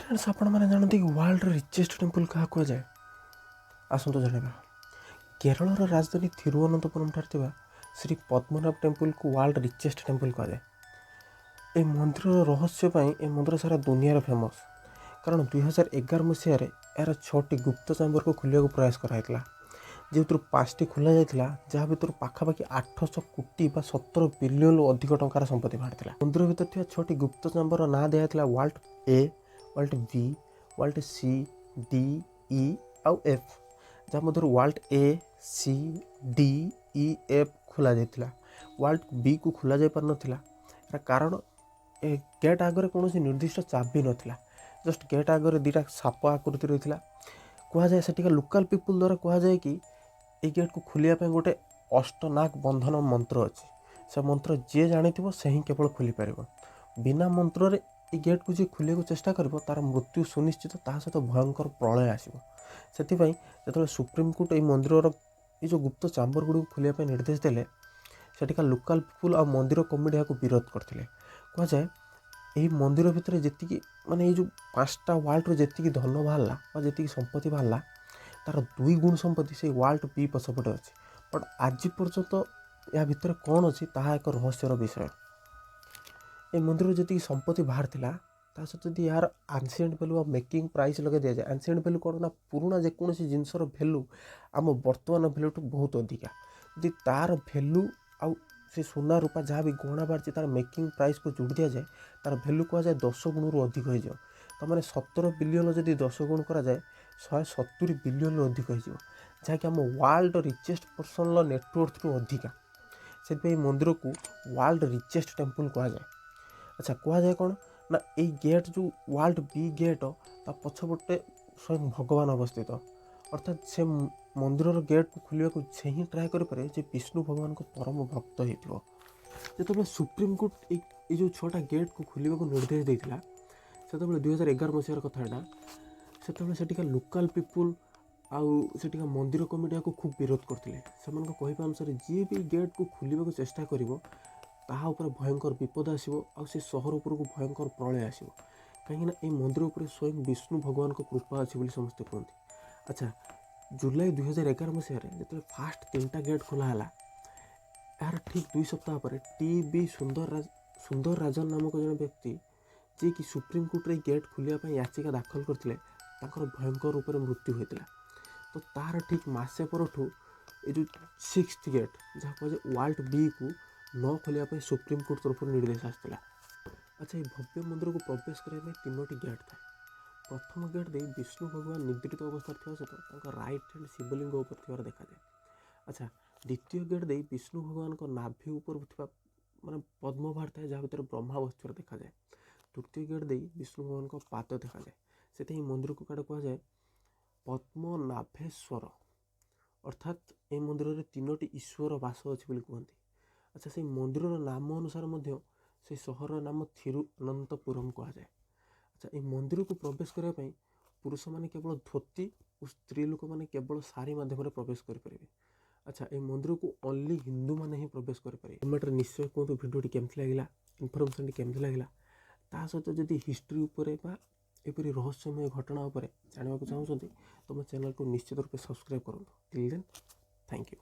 Friends आपण मैंने जानते कि वर्ल्ड रिचेस्ट टेम्पल क्या कहुए आसतु जाना। केरल राजधानी थिरुवनंतपुरम ठार श्री पद्मनाभ टेम्पल को वर्ल्ड रिचेस्ट टेम्पल कहुए। ये मंदिर रहस्य ए मंदिर सारा दुनिया फेमस कारण 2011 मसीह यार 6टी गुप्त चैम्बर को खोलिया को प्रयास कराइला जो 5टी खोल जाता जहाँ भर पाखापाखि 800 कोटी 17 बिलियन अधिक टंकार संपत्ति बाहर मंदिर भर 6टी गुप्त चैम्बर ना दिया vault A vault B vault C D E आउ एफ जहाँ मध्य vault A C D E F खोल जाता वाल्ट बी को खोल जा पार ना कारण ए गेट आगे कौन निर्दिष्ट चाबी नाला जस्ट गेट आगे दुटा साप आकृति रही कहुए से लोकल पीपुल द्वारा कहुए कि ये गेट को खोलिया गोटे अष्टनाग बंधन मंत्र अच्छी से मंत्र जी जानी से ही केवल खोली पार बिना मंत्र ये गेट को जी खोलिया चेष्टा कर तार मृत्यु सुनिश्चित ता सहित भयंकर प्रलय आसो से सुप्रीमकोर्ट ये मंदिर ये जो गुप्त चाम्बर गुड़ खोलिया निर्देश देले सेठिका लोकल पीपुल आ मंदिर कमिटी को विरोध करते कहुए यही मंदिर भितर जी माने जो 5टा वाल्ट जी धन बाहर जी संपत्ति बाहर तार 2 गुण संपत्ति से वाल्ट बी पछपटे अच्छी बट आज पर्यंत या भितर कौन अच्छी ताहा एक रहस्यर विषय। ये मंदिर जी संपत्ति बाहर था सहित जब यार एनसिएंट वैल्यू और मेकिंग प्राइस लगे दि जाए एनसिएंट वैल्यू कौन ना पुराना जेकोसी जिनसर भैल्यू आम बर्तमान भैल्यू ठू बहुत अधिका यदि तार भैल्यू आउ से सुना रूपा जहाँ भी गहना बाहर तार मेकिंग प्राइस को जोड़ दि जाए तार भैल्यू कह जाए 10 गुण रु अधिक हो तो मैंने 17 बिलियन जदि 10 गुण करा जाए 170 बिलियन अधिक हो जहाँकि आम वर्ल्ड रिचेस्ट पर्सन नेटवर्थ रु अधिका से मंदिर को वर्ल्ड रिचेस्ट टेम्पल कहुए। अच्छा कहुए कौन ना ये गेट जो वर्ल्ड बी गेट ता पछपटे स्वयं भगवान अवस्थित अर्थात से मंदिर गेट को खोलिया को से ही ट्राए करें विष्णु भगवान को परम भक्त हो जो सुप्रीमकोर्ट ये जो 6टा गेट को खोलिया को निर्देश देता से 2011 मसीहार कथा से लोकल पीपुल आउटिका मंदिर कमिटी को खूब विरोध करते कहवा अनुसार जी भी गेट को खोलिया चेष्टा कर भयंकर विपद आसो से सहर उपरको भयंकर प्रलय आसो कहीं ये मंदिर उपर स्वयं विष्णु भगवान को कृपा अच्छी समस्ते कहते। अच्छा जुलाई 2011 मसीह जो फास्ट 3टा गेट खोलाला यार ठीक 2 सप्ताह पर टी बी सुंदर राजन नामक जन व्यक्ति जी कि सुप्रीमकोर्ट गेट खोलिया याचिका दाखल करते भयंकर रूप में मृत्यु होता तो तार ठीक मसे परठू ये जो 6th गेट जहाँ कहे वाल्ट बी को न खोलिया सुप्रीमकोर्ट तरफ निर्देश आसाला। अच्छा ये भव्य मंदिर को प्रवेश करने 3टी गेट था। प्रथम गेट दे विष्णु भगवान निद्रित अवस्था सहित राइट हैंड शिवलिंग उपर देखा जाए। अच्छा द्वितीय गेट दे विष्णु भगवान को नाभि उपर माने पद्म बाहर था जहाँ भर ब्रह्मा बस्तर देखा जाए। तृतीय गेट दे विष्णु भगवान को पाद देखा जाए से मंदिर को काटे कहुए पद्मनाभेश्वर अर्थात ये मंदिर में 3टी ईश्वर वास अच्छी कहते। अच्छा से मंदिर नाम अनुसार से सहर नाम थिरुअनंतपुरम कहुए। अच्छा ये मंदिर को प्रवेश करने पुरुष मैंने केवल धोती और स्त्री लोक मैंने केवल साड़ी माध्यम प्रवेश करेंगे। अच्छा ये मंदिर को ओनली हिंदू मैंने ही प्रवेश करेंगे। कमेंट निश्चय कहतु भिडियोटी केमती लगे इनफर्मेशन केमती लगे ता सहित जदि हिस्ट्री उपर एपरी रहस्यमय घटना उपर जानवा चाहते तो मो चैनल को निश्चित रूप से सब्सक्राइब करूँ। Till then thank you.